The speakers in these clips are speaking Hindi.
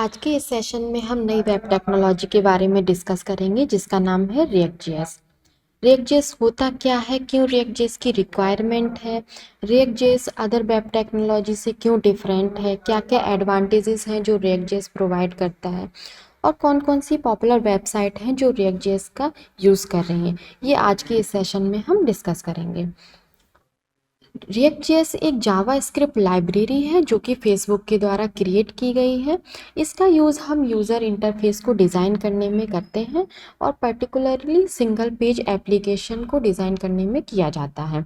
आज के इस सेशन में हम नई वेब टेक्नोलॉजी के बारे में डिस्कस करेंगे जिसका नाम है रिएक्ट जेएस। रिएक्ट जेएस होता क्या है, क्यों रिएक्ट जेएस की रिक्वायरमेंट है, react JS other web technology से क्यों डिफरेंट है, क्या क्या एडवांटेजेस हैं जो रिएक्ट जेएस प्रोवाइड करता है और कौन कौन सी पॉपुलर वेबसाइट हैं जो रिएक्ट जेएस का यूज़ कर रही हैं, ये आज के इस सेशन में हम डिस्कस करेंगे। रिएक्ट जेएस एक जावा स्क्रिप्ट लाइब्रेरी है जो कि फेसबुक के द्वारा क्रिएट की गई है। इसका यूज़ हम यूज़र इंटरफेस को डिज़ाइन करने में करते हैं और पर्टिकुलरली सिंगल पेज एप्लीकेशन को डिज़ाइन करने में किया जाता है।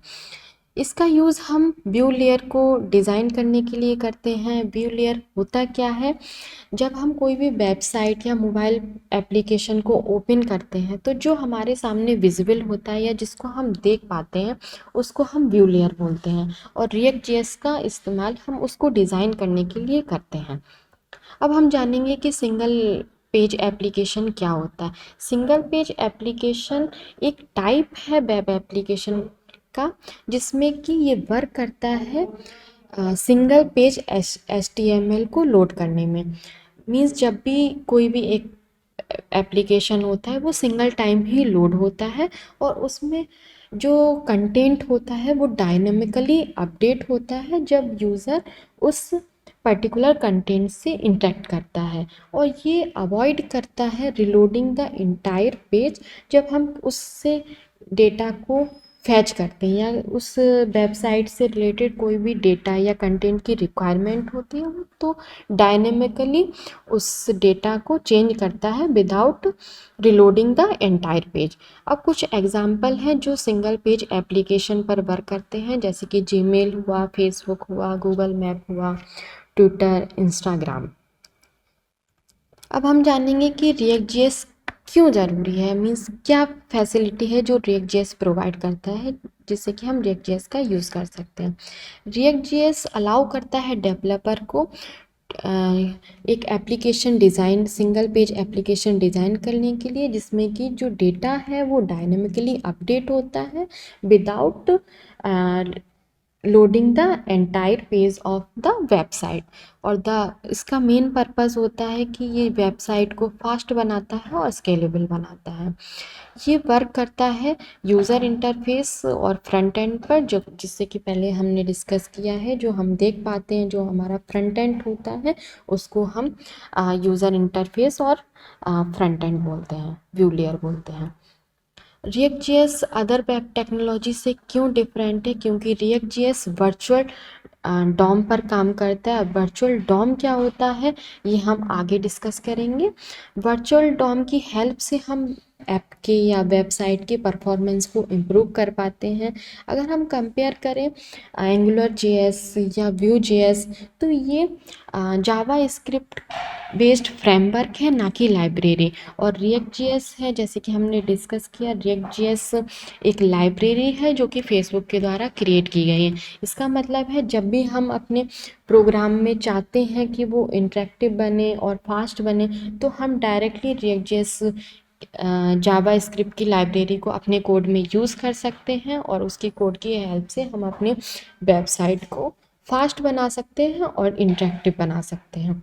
इसका यूज़ हम व्यू लेयर को डिज़ाइन करने के लिए करते हैं। व्यू लेयर होता क्या है, जब हम कोई भी वेबसाइट या मोबाइल एप्लीकेशन को ओपन करते हैं तो जो हमारे सामने विजिबल होता है या जिसको हम देख पाते हैं उसको हम व्यू लेयर बोलते हैं और रिएक्ट जेएस का इस्तेमाल हम उसको डिज़ाइन करने के लिए करते हैं। अब हम जानेंगे कि सिंगल पेज एप्लीकेशन क्या होता है। सिंगल पेज एप्लीकेशन एक टाइप है वेब एप्लीकेशन का जिसमें कि ये वर्क करता है सिंगल पेज HTML को लोड करने में। मीन्स जब भी कोई भी एक एप्लीकेशन होता है वो सिंगल टाइम ही लोड होता है और उसमें जो कंटेंट होता है वो डायनेमिकली अपडेट होता है जब यूज़र उस पर्टिकुलर कंटेंट से इंटरेक्ट करता है और ये अवॉइड करता है रिलोडिंग द इंटायर पेज जब हम उससे डेटा को फैच करते हैं या उस वेबसाइट से रिलेटेड कोई भी डेटा या कंटेंट की रिक्वायरमेंट होती है तो डायनेमिकली उस डेटा को चेंज करता है without reloading the entire page. अब कुछ एग्जांपल हैं जो सिंगल पेज एप्लीकेशन पर वर्क करते हैं, जैसे कि जीमेल हुआ, फेसबुक हुआ, गूगल मैप हुआ, ट्विटर, इंस्टाग्राम। अब हम जानेंगे कि रिएक्ट जेएस क्यों ज़रूरी है, मीन्स क्या फैसिलिटी है जो रिएक्ट जेएस प्रोवाइड करता है जिससे कि हम रिएक्ट जेएस का यूज़ कर सकते हैं। रिएक्ट जेएस अलाउ करता है डेवलपर को एक application design, single page application design करने के लिए जिसमें कि जो डेटा है वो डायनेमिकली अपडेट होता है without loading the entire page of the website. और इसका मेन पर्पस होता है कि ये वेबसाइट को फास्ट बनाता है और स्केलेबल बनाता है। ये वर्क करता है यूज़र इंटरफेस और फ्रंट एंड पर, जो जिससे कि पहले हमने डिस्कस किया है, जो हम देख पाते हैं जो हमारा फ्रंट एंड होता है उसको हम यूज़र इंटरफेस और फ्रंट एंड बोलते हैं, व्यू लेयर बोलते हैं। React JS other web technology से क्यों डिफरेंट है, क्योंकि रिएक्ट जेएस वर्चुअल डॉम पर काम करता है। वर्चुअल डॉम क्या होता है ये हम आगे डिस्कस करेंगे। वर्चुअल डॉम की हेल्प से हम ऐप के या वेबसाइट के परफॉर्मेंस को इम्प्रूव कर पाते हैं। अगर हम कंपेयर करें एंगुलर जेएस या व्यू जेएस तो ये जावा स्क्रिप्ट बेस्ड फ्रेमवर्क है, ना कि लाइब्रेरी। और रिएक्ट जेएस है, जैसे कि हमने डिस्कस किया, रिएक्ट जेएस एक लाइब्रेरी है जो कि फेसबुक के द्वारा क्रिएट की गई है। इसका मतलब है जब भी हम अपने प्रोग्राम में चाहते हैं कि वो इंटरेक्टिव बने और फास्ट बने तो हम डायरेक्टली रिएक्ट जेएस जावा स्क्रिप्ट की लाइब्रेरी को अपने कोड में यूज़ कर सकते हैं और उसकी कोड की हेल्प से हम अपने वेबसाइट को फास्ट बना सकते हैं और इंटरेक्टिव बना सकते हैं।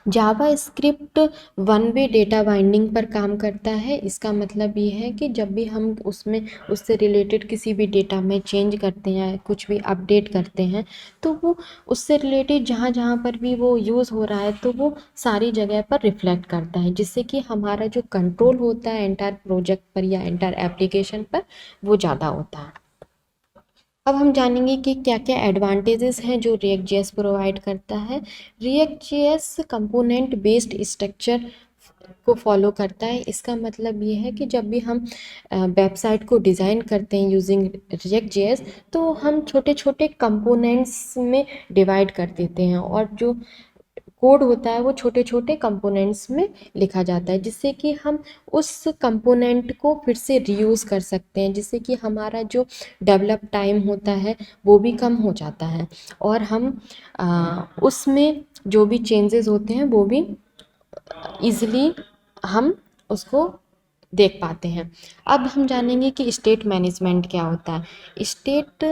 JavaScript one way data binding पर काम करता है। इसका मतलब ये है कि जब भी हम उसमें उससे रिलेटेड किसी भी डेटा में चेंज करते हैं, कुछ भी अपडेट करते हैं, तो वो उससे रिलेटेड जहाँ जहाँ पर भी वो यूज़ हो रहा है तो वो सारी जगह पर रिफ्लेक्ट करता है, जिससे कि हमारा जो कंट्रोल होता है एंटायर प्रोजेक्ट पर या एंटायर एप्लीकेशन पर वो ज़्यादा होता है। अब हम जानेंगे कि क्या क्या एडवांटेजेस हैं जो रिएक्ट जेएस प्रोवाइड करता है। React JS component based structure को फॉलो करता है। इसका मतलब ये है कि जब भी हम वेबसाइट को डिज़ाइन करते हैं यूजिंग रिएक्ट जेएस तो हम छोटे छोटे कंपोनेंट्स में डिवाइड कर देते हैं और जो कोड होता है वो छोटे छोटे कंपोनेंट्स में लिखा जाता है, जिससे कि हम उस कंपोनेंट को फिर से रीयूज़ कर सकते हैं, जिससे कि हमारा जो डेवलप टाइम होता है वो भी कम हो जाता है और हम उसमें जो भी चेंजेस होते हैं वो भी ईज़िली हम उसको देख पाते हैं। अब हम जानेंगे कि स्टेट मैनेजमेंट क्या होता है। स्टेट,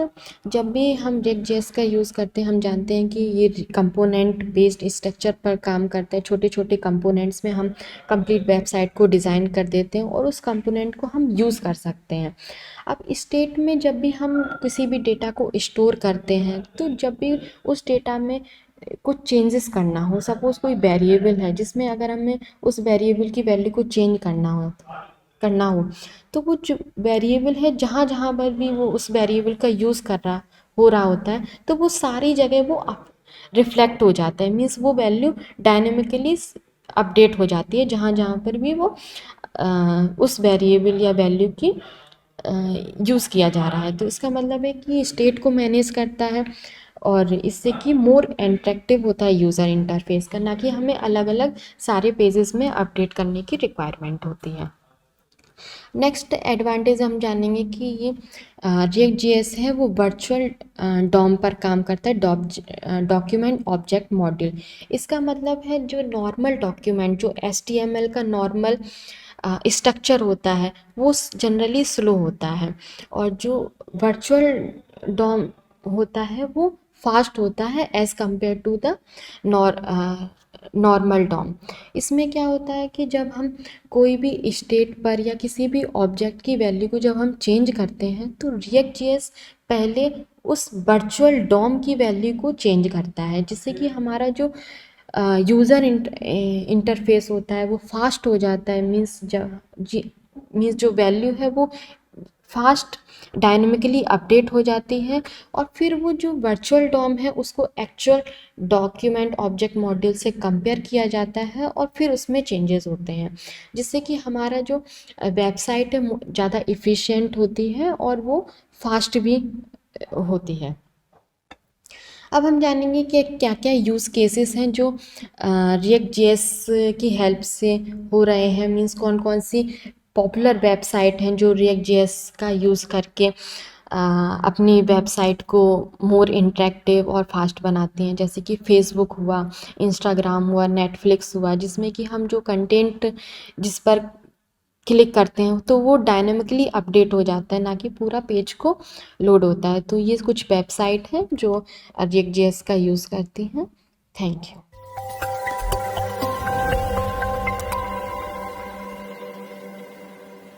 जब भी हम React.js का यूज़ करते हैं, हम जानते हैं कि ये कंपोनेंट बेस्ड स्ट्रक्चर पर काम करता है। छोटे छोटे कंपोनेंट्स में हम कंप्लीट वेबसाइट को डिज़ाइन कर देते हैं और उस कंपोनेंट को हम यूज़ कर सकते हैं। अब स्टेट में जब भी हम किसी भी डेटा को स्टोर करते हैं, तो जब भी उस डेटा में कुछ चेंजेस करना हो, सपोज़ कोई वेरिएबल है जिसमें अगर हमें उस वेरिएबल की वैल्यू को चेंज करना हो तो वो जो वेरिएबल है, जहाँ जहाँ पर भी वो उस वेरिएबल का यूज़ हो रहा होता है, तो वो सारी जगह वो रिफ्लेक्ट हो जाता है। मीन्स वो वैल्यू डायनेमिकली अपडेट हो जाती है जहाँ जहाँ पर भी वो उस वेरिएबल या वैल्यू की यूज़ किया जा रहा है। तो इसका मतलब है कि स्टेट को मैनेज करता है और इससे कि मोर इंटरेक्टिव होता है यूज़र इंटरफेस का, ना कि हमें अलग अलग सारे पेजेस में अपडेट करने की रिक्वायरमेंट होती है। नेक्स्ट एडवांटेज हम जानेंगे कि ये React.js है वो वर्चुअल डॉम पर काम करता है, डॉक्यूमेंट ऑब्जेक्ट मॉड्यूल। इसका मतलब है जो नॉर्मल डॉक्यूमेंट, जो HTML का नॉर्मल स्ट्रक्चर होता है वो जनरली स्लो होता है, और जो वर्चुअल डॉम होता है वो फास्ट होता है as compared to the normal dom. इसमें क्या होता है कि जब हम कोई भी स्टेट पर या किसी भी ऑब्जेक्ट की वैल्यू को जब हम चेंज करते हैं, तो React.js पहले उस वर्चुअल डॉम की वैल्यू को चेंज करता है, जिससे कि हमारा जो यूज़र इंटरफेस होता है वो फास्ट हो जाता है। मीन्स जो वैल्यू है वो फास्ट डायनेमिकली अपडेट हो जाती है, और फिर वो जो वर्चुअल डॉम है उसको एक्चुअल डॉक्यूमेंट ऑब्जेक्ट मॉड्यूल से कंपेयर किया जाता है और फिर उसमें चेंजेस होते हैं, जिससे कि हमारा जो वेबसाइट है ज़्यादा इफ़िशिएंट होती है और वो फास्ट भी होती है। अब हम जानेंगे कि क्या क्या यूज़ केसेस हैं जो React.js की हेल्प से हो रहे हैं। मीन्स कौन कौन सी पॉपुलर वेबसाइट हैं जो React.js का यूज़ करके अपनी वेबसाइट को मोर इंटरेक्टिव और फास्ट बनाती हैं। जैसे कि फेसबुक हुआ, इंस्टाग्राम हुआ, नेटफ्लिक्स हुआ, जिसमें कि हम जो कंटेंट जिस पर क्लिक करते हैं तो वो डायनेमिकली अपडेट हो जाता है, ना कि पूरा पेज को लोड होता है। तो ये कुछ वेबसाइट हैं जो React.js का यूज़ करती हैं। Thank you.